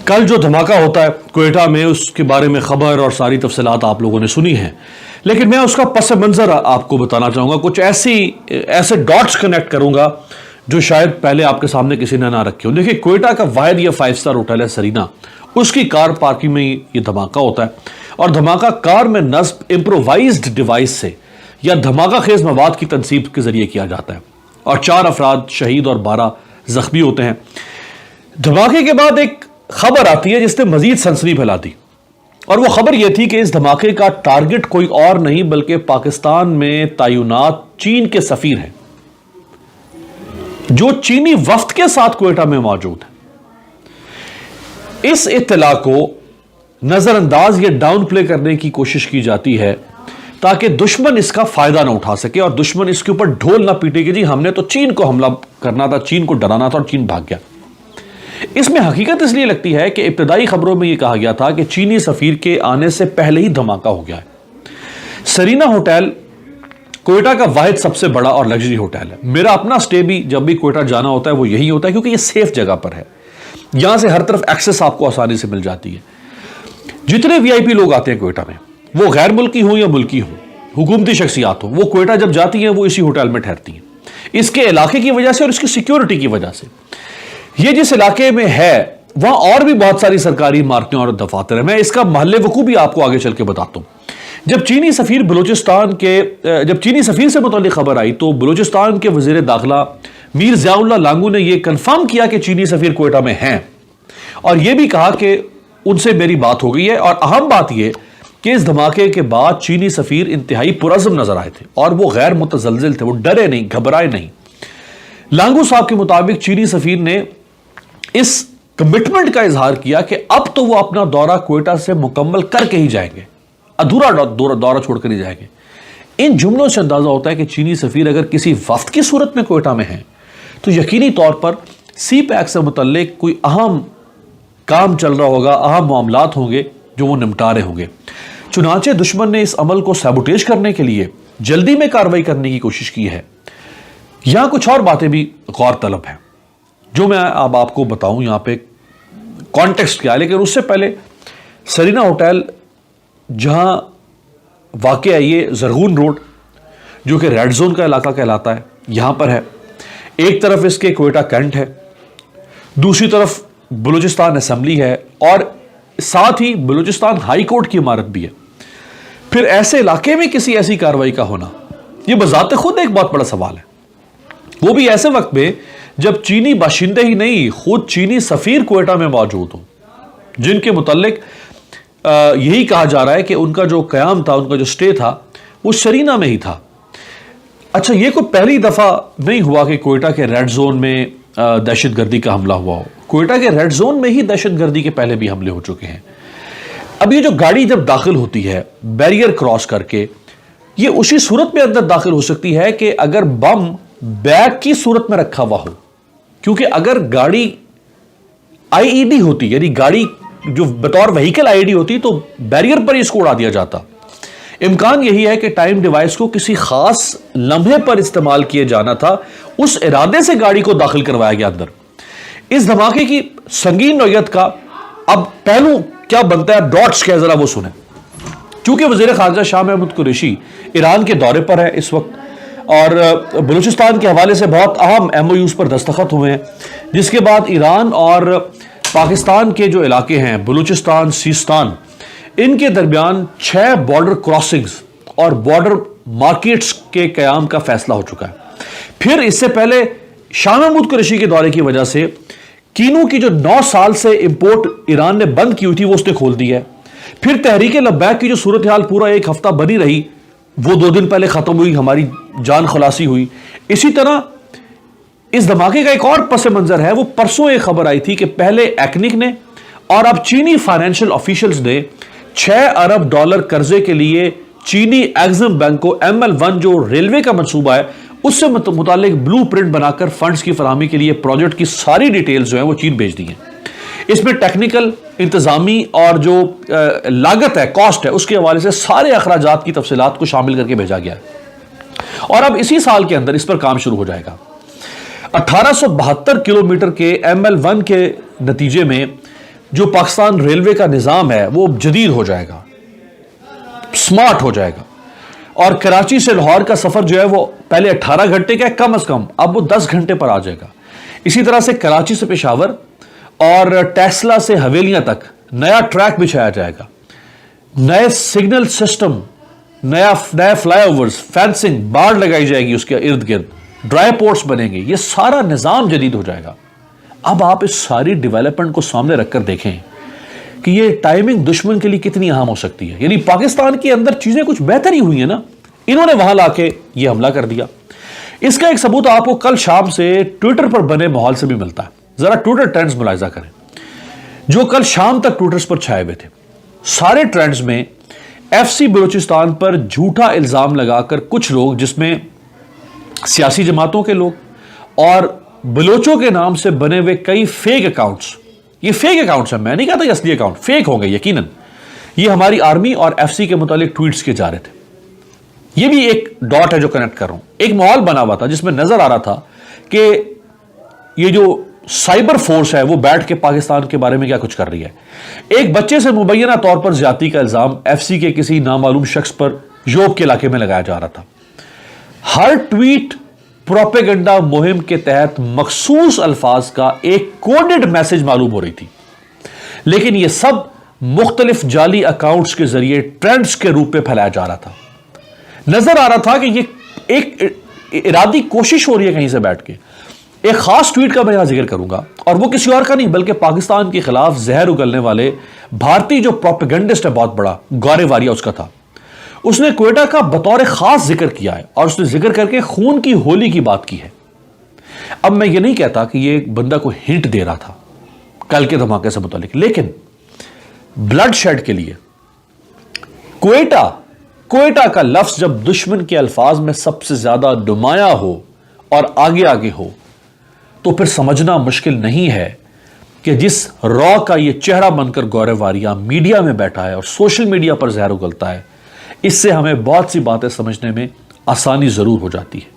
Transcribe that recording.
کل جو دھماکہ ہوتا ہے کوئٹہ میں، اس کے بارے میں خبر اور ساری تفصیلات آپ لوگوں نے سنی ہیں، لیکن میں اس کا پس منظر آپ کو بتانا چاہوں گا، کچھ ایسے ڈاٹس کنیکٹ کروں گا جو شاید پہلے آپ کے سامنے کسی نے نہ رکھے ہوں۔ دیکھیں، کوئٹہ کا واحد یہ 5 اسٹار ہوٹل ہے سرینا، اس کی کار پارکنگ میں یہ دھماکہ ہوتا ہے، اور دھماکہ کار میں نصب امپرووائزڈ ڈیوائس سے یا دھماکہ خیز مواد کی تنصیب کے ذریعے کیا جاتا ہے، اور 4 افراد شہید اور 12 زخمی ہوتے ہیں۔ دھماکے کے بعد ایک خبر آتی ہے جس نے مزید سنسنی پھیلا دی، اور وہ خبر یہ تھی کہ اس دھماکے کا ٹارگٹ کوئی اور نہیں بلکہ پاکستان میں تعینات چین کے سفیر ہیں، جو چینی وفد کے ساتھ کوئٹہ میں موجود ہیں۔ اس اطلاع کو نظر انداز یا ڈاؤن پلے کرنے کی کوشش کی جاتی ہے تاکہ دشمن اس کا فائدہ نہ اٹھا سکے اور دشمن اس کے اوپر ڈھول نہ پیٹے کہ جی ہم نے تو چین کو حملہ کرنا تھا، چین کو ڈرانا تھا اور چین بھاگ گیا۔ اس میں حقیقت اس لیے لگتی ہے کہ ابتدائی خبروں میں یہ کہا گیا تھا کہ چینی سفیر کے آنے سے پہلے ہی دھماکہ ہو گیا ہے۔ سرینا ہوٹل کوئٹہ کا واحد سب سے بڑا اور لگژری ہوٹل ہے۔ میرا اپنا سٹے بھی جب بھی کوئٹہ جانا ہوتا ہے وہ یہی ہوتا ہے، کیونکہ یہ سیف جگہ پر ہے، یہاں سے ہر طرف ایکسس آپ کو آسانی سے مل جاتی ہے۔ جتنے وی آئی پی لوگ آتے ہیں کوئٹہ میں، وہ غیر ملکی ہوں یا ملکی ہوں، حکومتی شخصیات ہوں، وہ کوئٹہ جب جاتی ہیں وہ اسی ہوٹل میں ٹھہرتی ہیں، اس کے علاقے کی وجہ سے اور اس کی سیکیورٹی کی وجہ سے۔ یہ جس علاقے میں ہے وہاں اور بھی بہت ساری سرکاری عمارتیں اور دفاتر ہیں، میں اس کا محل وقوع بھی آپ کو آگے چل کے بتاتا ہوں۔ جب چینی سفیر سے متعلق خبر آئی تو بلوچستان کے وزیر داخلہ میر ضیاء اللہ لانگو نے یہ کنفرم کیا کہ چینی سفیر کوئٹہ میں ہیں، اور یہ بھی کہا کہ ان سے میری بات ہو گئی ہے، اور اہم بات یہ کہ اس دھماکے کے بعد چینی سفیر انتہائی پرعزم نظر آئے تھے اور وہ غیر متزلزل تھے، وہ ڈرے نہیں، گھبرائے نہیں۔ لانگو صاحب کے مطابق چینی سفیر نے اس کمٹمنٹ کا اظہار کیا کہ اب تو وہ اپنا دورہ کوئٹہ سے مکمل کر کے ہی جائیں گے، ادھورا دورہ چھوڑ کر ہی جائیں گے۔ ان جملوں سے اندازہ ہوتا ہے کہ چینی سفیر اگر کسی وفد کی صورت میں کوئٹہ میں ہیں تو یقینی طور پر سی پیک سے متعلق کوئی اہم کام چل رہا ہوگا، اہم معاملات ہوں گے جو وہ نمٹا رہے ہوں گے۔ چنانچہ دشمن نے اس عمل کو سیبوٹیج کرنے کے لیے جلدی میں کارروائی کرنے کی کوشش کی ہے۔ یہاں کچھ اور باتیں بھی غور طلب ہیں جو میں اب آپ کو بتاؤں، یہاں پہ کانٹیکسٹ کیا ہے، لیکن اس سے پہلے سرینا ہوٹل جہاں واقع ہے، یہ زرغون روڈ جو کہ ریڈ زون کا علاقہ کہلاتا ہے، یہاں پر ہے۔ ایک طرف اس کے کوئٹہ کینٹ ہے، دوسری طرف بلوچستان اسمبلی ہے، اور ساتھ ہی بلوچستان ہائی کورٹ کی عمارت بھی ہے۔ پھر ایسے علاقے میں کسی ایسی کارروائی کا ہونا یہ بذات خود ایک بہت بڑا سوال ہے، وہ بھی ایسے وقت میں جب چینی باشندے ہی نہیں، خود چینی سفیر کوئٹہ میں موجود ہوں، جن کے متعلق یہی کہا جا رہا ہے کہ ان کا جو قیام تھا، ان کا جو سٹے تھا، وہ سرینا میں ہی تھا۔ اچھا، یہ کوئی پہلی دفعہ نہیں ہوا کہ کوئٹہ کے ریڈ زون میں دہشت گردی کا حملہ ہوا ہو۔ کوئٹہ کے ریڈ زون میں ہی دہشت گردی کے پہلے بھی حملے ہو چکے ہیں۔ اب یہ جو گاڑی جب داخل ہوتی ہے بیریئر کراس کر کے، یہ اسی صورت میں اندر داخل ہو سکتی ہے کہ اگر بم بیگ کی صورت میں رکھا ہوا ہو، کیونکہ اگر گاڑی آئی ای ڈی ہوتی، یعنی گاڑی جو بطور وہیکل آئی ڈی ہوتی، تو بیریئر پر اس کو اڑا دیا جاتا۔ امکان یہی ہے کہ ٹائم ڈیوائس کو کسی خاص لمحے پر استعمال کیے جانا تھا، اس ارادے سے گاڑی کو داخل کروایا گیا اندر۔ اس دھماکے کی سنگین نوعیت کا اب پہلو کیا بنتا ہے، ڈاٹس کیا، ذرا وہ سنیں۔ چونکہ وزیر خارجہ شاہ محمود قریشی ایران کے دورے پر ہے اس وقت، اور بلوچستان کے حوالے سے بہت اہم ایم او یوز پر دستخط ہوئے ہیں، جس کے بعد ایران اور پاکستان کے جو علاقے ہیں بلوچستان، سیستان، ان کے درمیان 6 بارڈر کراسنگز اور بارڈر مارکیٹس کے قیام کا فیصلہ ہو چکا ہے۔ پھر اس سے پہلے شاہ محمود قریشی کے دورے کی وجہ سے کینو کی جو 9 سال سے امپورٹ ایران نے بند کی ہوئی تھی وہ اس نے کھول دی ہے۔ پھر تحریک لبیک کی جو صورتحال پورا 1 ہفتہ بنی رہی وہ 2 دن پہلے ختم ہوئی، ہماری جان خلاصی ہوئی۔ اسی طرح اس دھماکے کا ایک اور پس منظر ہے، وہ پرسوں ایک خبر آئی تھی کہ پہلے ایکنک نے اور اب چینی فائنینشل آفیشلز نے 6 ارب ڈالر قرضے کے لیے چینی ایگزم بینک کو ML1 جو ریلوے کا منصوبہ ہے اس سے متعلق بلو پرنٹ بنا کر فنڈز کی فراہمی کے لیے پروجیکٹ کی ساری ڈیٹیلز جو ہیں وہ چین بھیج دی ہیں۔ اس میں ٹیکنیکل، انتظامی اور جو لاگت ہے، کاسٹ ہے، اس کے حوالے سے سارے اخراجات کی تفصیلات کو شامل کر کے بھیجا گیا ہے، اور اب اسی سال کے اندر اس پر کام شروع ہو جائے گا۔ 1872 کلومیٹر کے ML1 کے نتیجے میں جو پاکستان ریلوے کا نظام ہے وہ جدید ہو جائے گا، سمارٹ ہو جائے گا، اور کراچی سے لاہور کا سفر جو ہے وہ پہلے 18 گھنٹے کا ہے کم از کم، اب وہ 10 گھنٹے پر آ جائے گا۔ اسی طرح سے کراچی سے پشاور اور ٹیسلا سے حویلیاں تک نیا ٹریک بچھایا جائے گا، نئے سگنل سسٹم، نئے فلائی اوورز، فینسنگ، باڑ لگائی جائے گی اس کے ارد گرد، ڈرائی پورٹس بنیں گے، یہ سارا نظام جدید ہو جائے گا۔ اب آپ اس ساری ڈیولپمنٹ کو سامنے رکھ کر دیکھیں کہ یہ ٹائمنگ دشمن کے لیے کتنی اہم ہو سکتی ہے۔ یعنی پاکستان کے اندر چیزیں کچھ بہتر ہی ہوئی ہیں نا، انہوں نے وہاں لا کے یہ حملہ کر دیا۔ اس کا ایک ثبوت آپ کو کل شام سے ٹویٹر پر بنے ماحول سے بھی ملتا ہے۔ ذرا ٹویٹر ٹرینڈز ملاحظہ کریں جو کل شام تک ٹویٹرز پر چھائے ہوئے تھے۔ سارے ٹرینڈز میں ایف سی بلوچستان پر جھوٹا الزام لگا کر کچھ لوگ، جس میں سیاسی جماعتوں کے لوگ اور بلوچوں کے نام سے بنے ہوئے کئی فیک اکاؤنٹس، یہ فیک اکاؤنٹس ہیں، میں نہیں کہتا یہ اصلی اکاؤنٹ، فیک ہوں گے یقیناً، یہ ہماری آرمی اور ایف سی کے متعلق ٹویٹس کیے جا رہے تھے۔ یہ بھی ایک ڈاٹ ہے جو کنیکٹ کر رہا ہوں۔ ایک ماحول بنا ہوا تھا جس میں نظر آ رہا تھا کہ یہ جو سائبر فورس ہے وہ بیٹھ کے پاکستان کے بارے میں کیا کچھ کر رہی ہے۔ ایک بچے سے مبینہ طور پر زیادتی کا الزام ایف سی کے کسی نامعلوم شخص پر یوب کے علاقے میں لگایا جا رہا تھا۔ ہر ٹویٹ پروپیگنڈا مہم کے تحت مخصوص الفاظ کا ایک کوڈڈ میسج معلوم ہو رہی تھی، لیکن یہ سب مختلف جعلی اکاؤنٹس کے ذریعے ٹرینڈز کے روپ میں پھیلایا جا رہا تھا۔ نظر آ رہا تھا کہ یہ ایک ارادی کوشش ہو رہی ہے کہیں سے بیٹھ کے۔ ایک خاص ٹویٹ کا میں یہاں ذکر کروں گا، اور وہ کسی اور کا نہیں بلکہ پاکستان کے خلاف زہر اگلنے والے بھارتی جو پروپیگنڈسٹ ہے بہت بڑا، گورے واریہ اس کا تھا۔ اس نے کوئٹہ کا بطور خاص ذکر کیا ہے، اور اس نے ذکر کر کے خون کی ہولی کی بات کی ہے۔ اب میں یہ نہیں کہتا کہ یہ بندہ کو ہنٹ دے رہا تھا کل کے دھماکے سے متعلق، لیکن بلڈ شیڈ کے لیے کوئٹہ کا لفظ جب دشمن کے الفاظ میں سب سے زیادہ نمایاں ہو اور آگے ہو تو پھر سمجھنا مشکل نہیں ہے کہ جس را کا یہ چہرہ بن کر گورے واریہ میڈیا میں بیٹھا ہے اور سوشل میڈیا پر زہر اگلتا ہے، اس سے ہمیں بہت سی باتیں سمجھنے میں آسانی ضرور ہو جاتی ہے۔